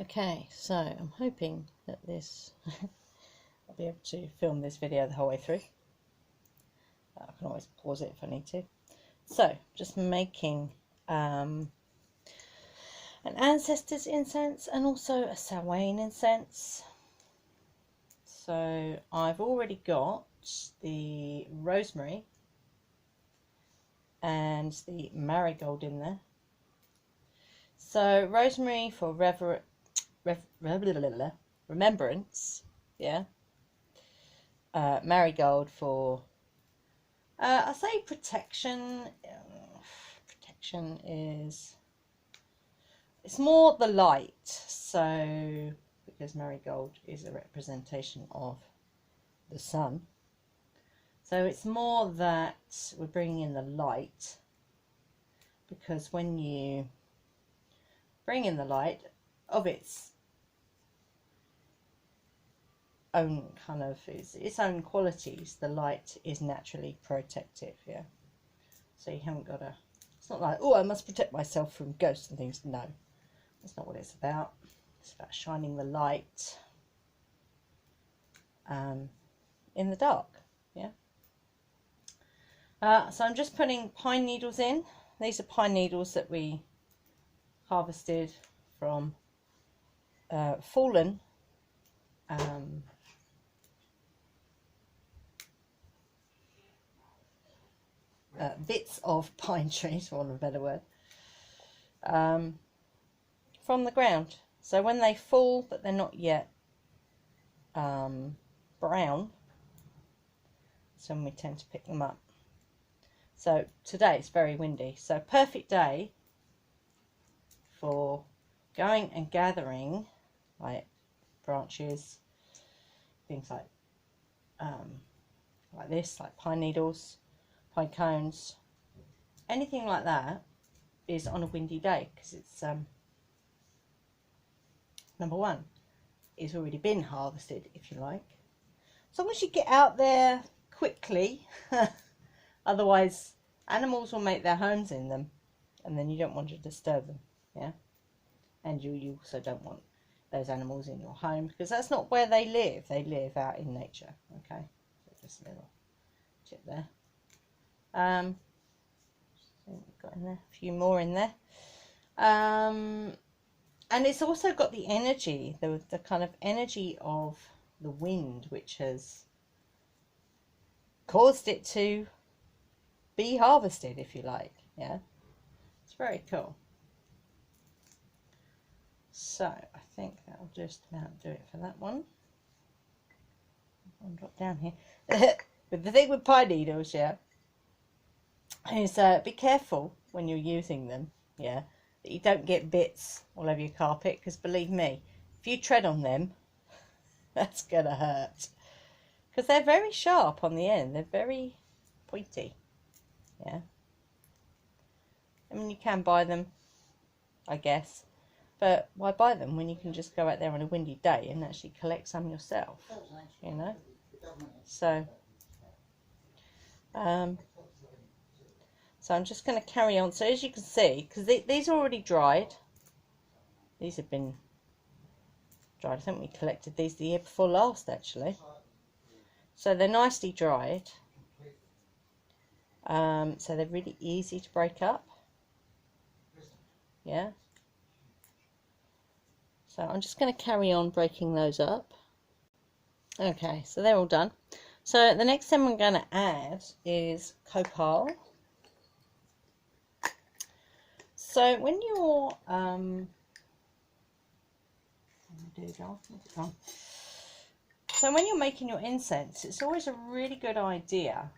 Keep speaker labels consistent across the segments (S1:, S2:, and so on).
S1: Okay, so I'm hoping that this I'll be able to film this video the whole way through. I can always pause it if I need to. So, just making an ancestor's incense and also a Samhain incense. So I've already got the rosemary and the marigold in there. So rosemary for remembrance, yeah. Marigold for I say protection. Protection is, it's more the light, so because marigold is a representation of the sun, so it's more that we're bringing in the light, because when you bring in the light of its own kind of its own qualities, the light is naturally protective, yeah. So you haven't got to, it's not like, oh, I must protect myself from ghosts and things. No, that's not what it's about. It's about shining the light in the dark, yeah. So I'm just putting pine needles in. These are pine needles that we harvested from fallen bits of pine trees, for want of a better word, from the ground. So when they fall, but they're not yet brown, so we tend to pick them up. So today it's very windy, so perfect day for going and gathering like branches, things like this, like pine needles, pine cones, anything like that is on a windy day, because it's number one, it's already been harvested, if you like. As long as you get out there quickly, otherwise animals will make their homes in them, and then you don't want to disturb them, yeah. And you also don't want those animals in your home, because that's not where they live. They live out in nature. Okay, so just a little tip there. We've got in there a few more in there, and it's also got the energy, the kind of energy of the wind, which has caused it to be harvested, if you like, yeah. It's very cool. So I think that'll just about do it for that one. I'll drop down here. But the thing with pine needles, yeah, is be careful when you're using them, yeah, that you don't get bits all over your carpet, because believe me, if you tread on them, that's gonna hurt, because they're very sharp on the end. They're very pointy, yeah. I mean, you can buy them, I guess, but why buy them when you can just go out there on a windy day and actually collect some yourself, you know? So so I'm just going to carry on. So as you can see, because these are already dried, these have been dried. I think we collected these the year before last, actually. So they're nicely dried. So they're really easy to break up, yeah. So I'm just going to carry on breaking those up. Okay, so they're all done. So the next thing I'm going to add is copal. So when you're so when you're making your incense, it's always a really good idea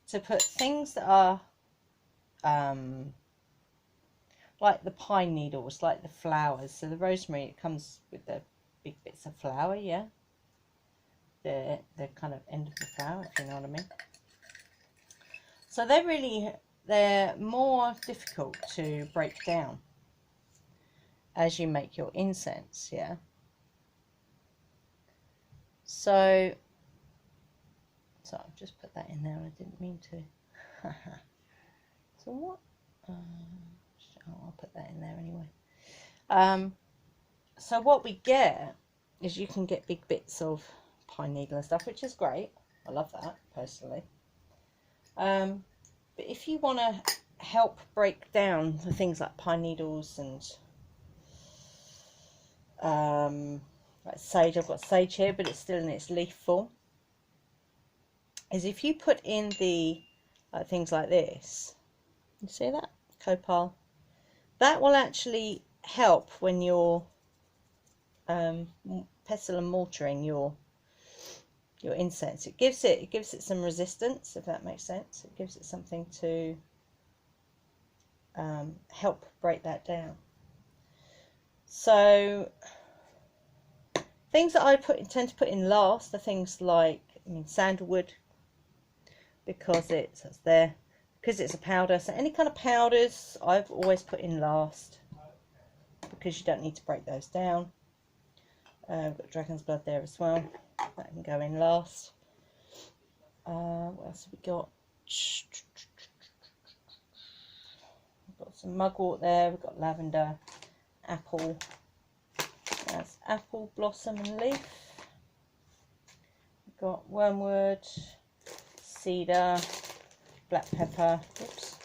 S1: to put things that are like the pine needles, like the flowers. So the rosemary, it comes with the big bits of flower, yeah, the kind of end of the flower, if you know what I mean. So they're more difficult to break down as you make your incense, yeah. So I've just put that in there. I didn't mean to. So what? I'll put that in there anyway. So what we get is you can get big bits of pine needle and stuff, which is great. I love that personally. But if you want to help break down the things like pine needles and like sage, I've got sage here, but it's still in its leaf form, is if you put in the things like this, you see that copal, that will actually help when you're pestle and mortaring your incense. It gives it some resistance, if that makes sense. It gives it something to help break that down. So things that I tend to put in last are things like, sandalwood, because it's there, because it's a powder. So any kind of powders I've always put in last, because you don't need to break those down. We've got dragon's blood there as well, that can go in last. What else have we got? We've got some mugwort there, we've got lavender, apple, that's apple, blossom and leaf. We've got wormwood, cedar, black pepper, oops,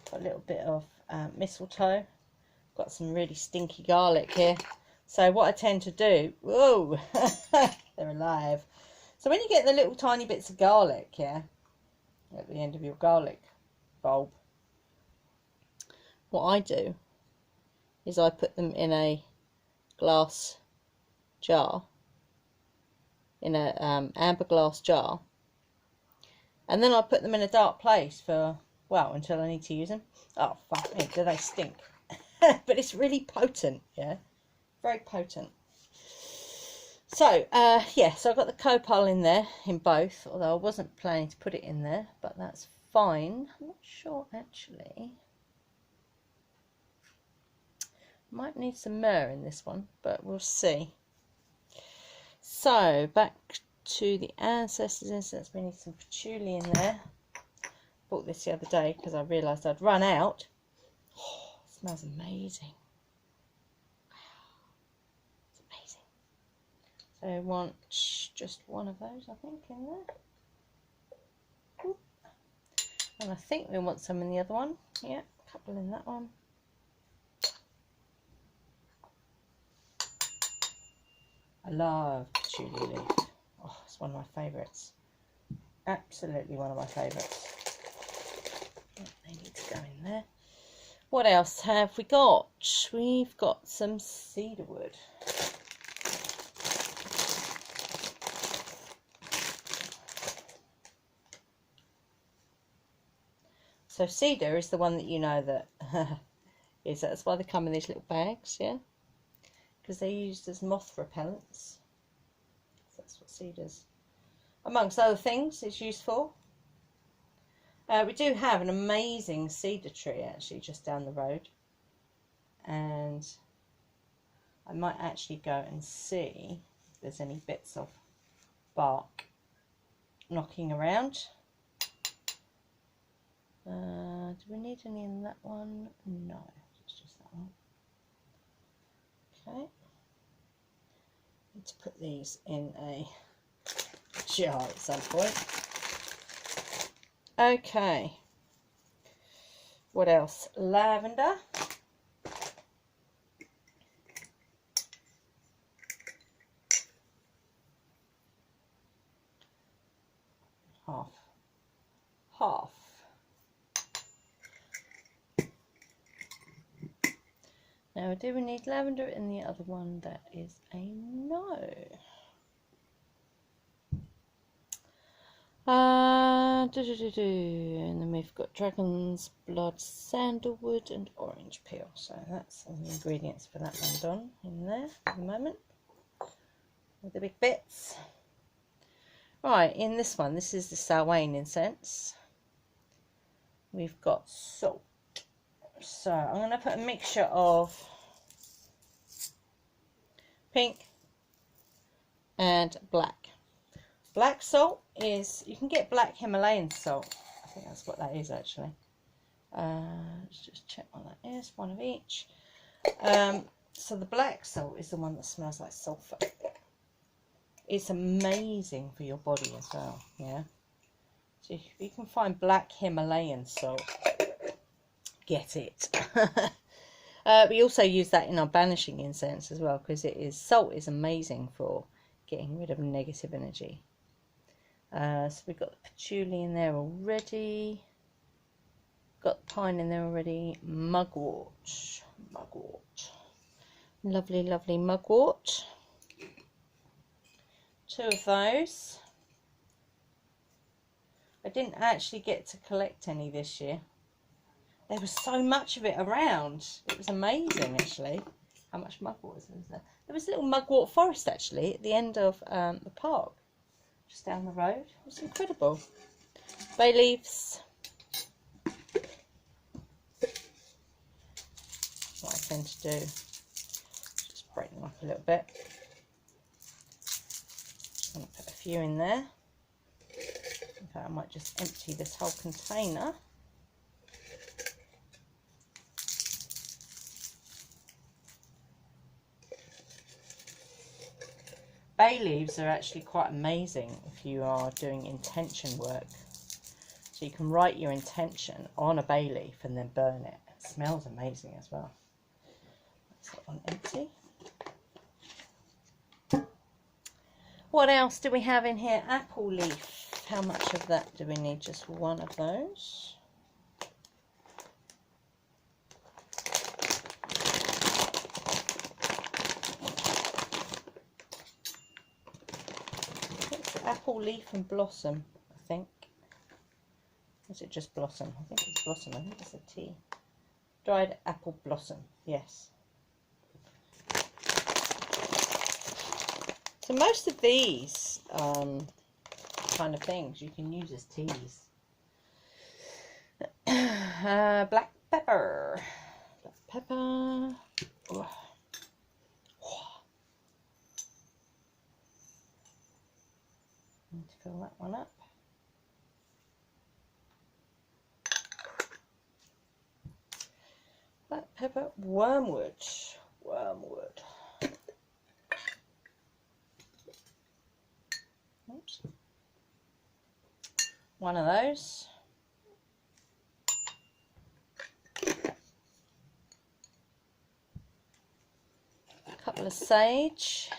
S1: got a little bit of mistletoe, got some really stinky garlic here. So what I tend to do, whoa, they're alive. So when you get the little tiny bits of garlic, yeah, at the end of your garlic bulb, what I do is I put them in a glass jar, in a amber glass jar, and then I put them in a dark place for, well, until I need to use them. Oh, fuck me, do they stink. But it's really potent, yeah, very potent. So, yeah, so I've got the copal in there, in both, although I wasn't planning to put it in there, but that's fine. I'm not sure, actually. Might need some myrrh in this one, but we'll see. So, back to the ancestors incense. We need some patchouli in there. Bought this the other day because I realised I'd run out. Oh, it smells amazing. Wow, it's amazing. So I want just one of those, I think, in there. Ooh. And I think we want some in the other one. Yeah, a couple in that one. I love patchouli leaf. Oh, it's one of my favourites. Absolutely one of my favourites. Oh, they need to go in there. What else have we got? We've got some cedarwood. So cedar is the one that you know that is, that's why they come in these little bags, yeah? Because they're used as moth repellents. That's what cedar's, amongst other things, is used for. We do have an amazing cedar tree actually just down the road, and I might actually go and see if there's any bits of bark knocking around. Do we need any in that one? No, it's just that one. Okay. Need to put these in a jar at some point. Okay. What else? Lavender. Half. Now, do we need lavender in the other one? That is a no. And then we've got dragon's blood, sandalwood and orange peel. So that's all the ingredients for that one done in there at the moment with the big bits. Right, in this one, this is the Samhain incense. We've got salt. So I'm going to put a mixture of pink and black. Black salt is, you can get black Himalayan salt. I think that's what that is actually. Let's just check what that is, one of each. So the black salt is the one that smells like sulphur. It's amazing for your body as well, yeah. So if you can find black Himalayan salt, get it. We also use that in our banishing incense as well, because salt is amazing for getting rid of negative energy. So we've got the patchouli in there already. Got the pine in there already. Mugwort. Mugwort. Lovely, lovely mugwort. 2 of those. I didn't actually get to collect any this year. There was so much of it around. It was amazing, actually, how much mugwort was there. There was a little mugwort forest, actually, at the end of the park, just down the road. It was incredible. Bay leaves. What I tend to do, just break them up a little bit. I'm going to put a few in there. In fact, I might just empty this whole container. Bay leaves are actually quite amazing if you are doing intention work. So you can write your intention on a bay leaf and then burn it. It smells amazing as well. That's that one empty. What else do we have in here? Apple leaf. How much of that do we need? Just 1 of those. Apple leaf and blossom, I think. Is it just blossom? I think it's blossom. I think it's a tea. Dried apple blossom, yes. So most of these kind of things you can use as teas. Black pepper. Black pepper. Oh. Need to fill that one up. Black pepper, wormwood. Wormwood. Oops. 1 of those. A couple of sage.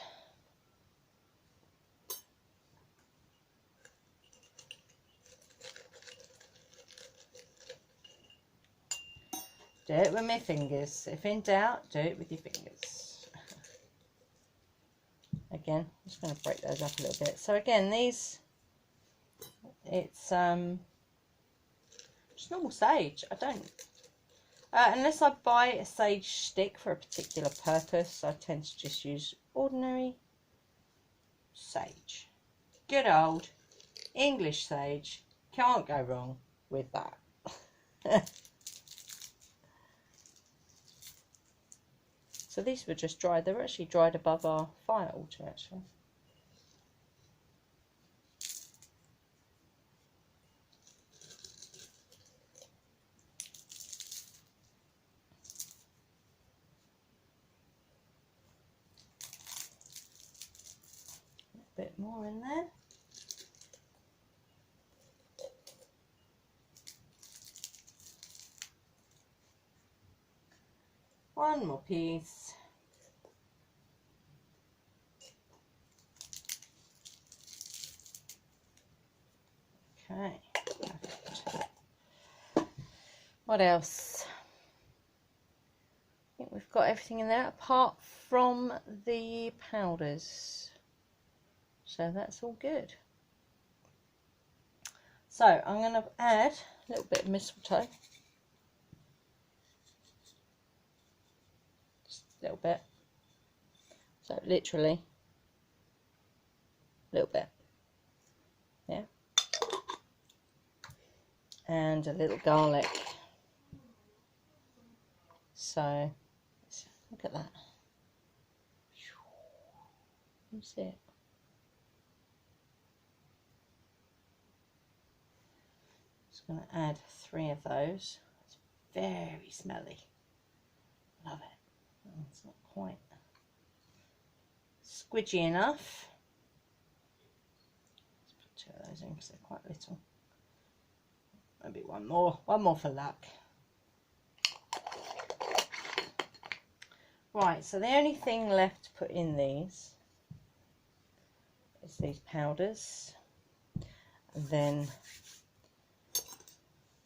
S1: Do it with my fingers. If in doubt, do it with your fingers. Again, I'm just going to break those up a little bit. So again, these, it's just normal sage. I don't, unless I buy a sage stick for a particular purpose, I tend to just use ordinary sage. Good old English sage. Can't go wrong with that. So these were just dried. They were actually dried above our fire altar, actually. A bit more in there. One more piece. Okay. What else? I think we've got everything in there apart from the powders. So that's all good. So I'm going to add a little bit of mistletoe. Just a little bit. So literally a little bit. Yeah. And a little garlic. So look at that. Can you see it? Just going to add 3 of those. It's very smelly. Love it. It's not quite squidgy enough. Let's put 2 of those in because they're quite little. Maybe one more for luck. Right, so the only thing left to put in these is these powders, and then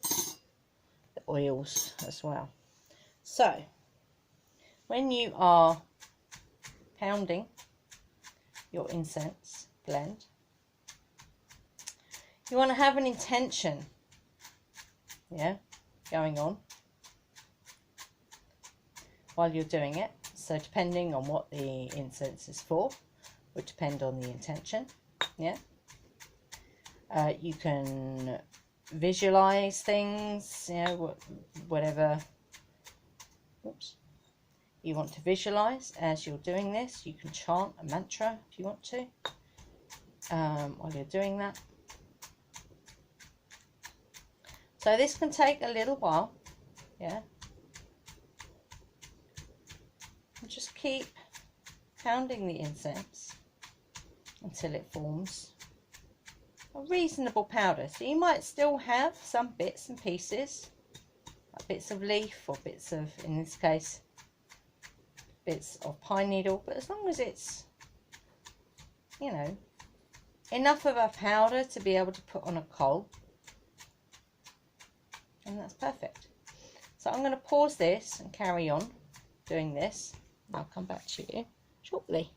S1: the oils as well. So when you are pounding your incense blend, you want to have an intention, going on while you're doing it. So depending on what the incense is for would depend on the intention. You can visualize things, whatever you want to visualize as you're doing this. You can chant a mantra if you want to while you're doing that. So this can take a little while, and just keep pounding the incense until it forms a reasonable powder. So you might still have some bits and pieces, like bits of leaf or bits of, in this case, bits of pine needle, but as long as it's, enough of a powder to be able to put on a coal, and that's perfect. So I'm going to pause this and carry on doing this. I'll come back to you shortly.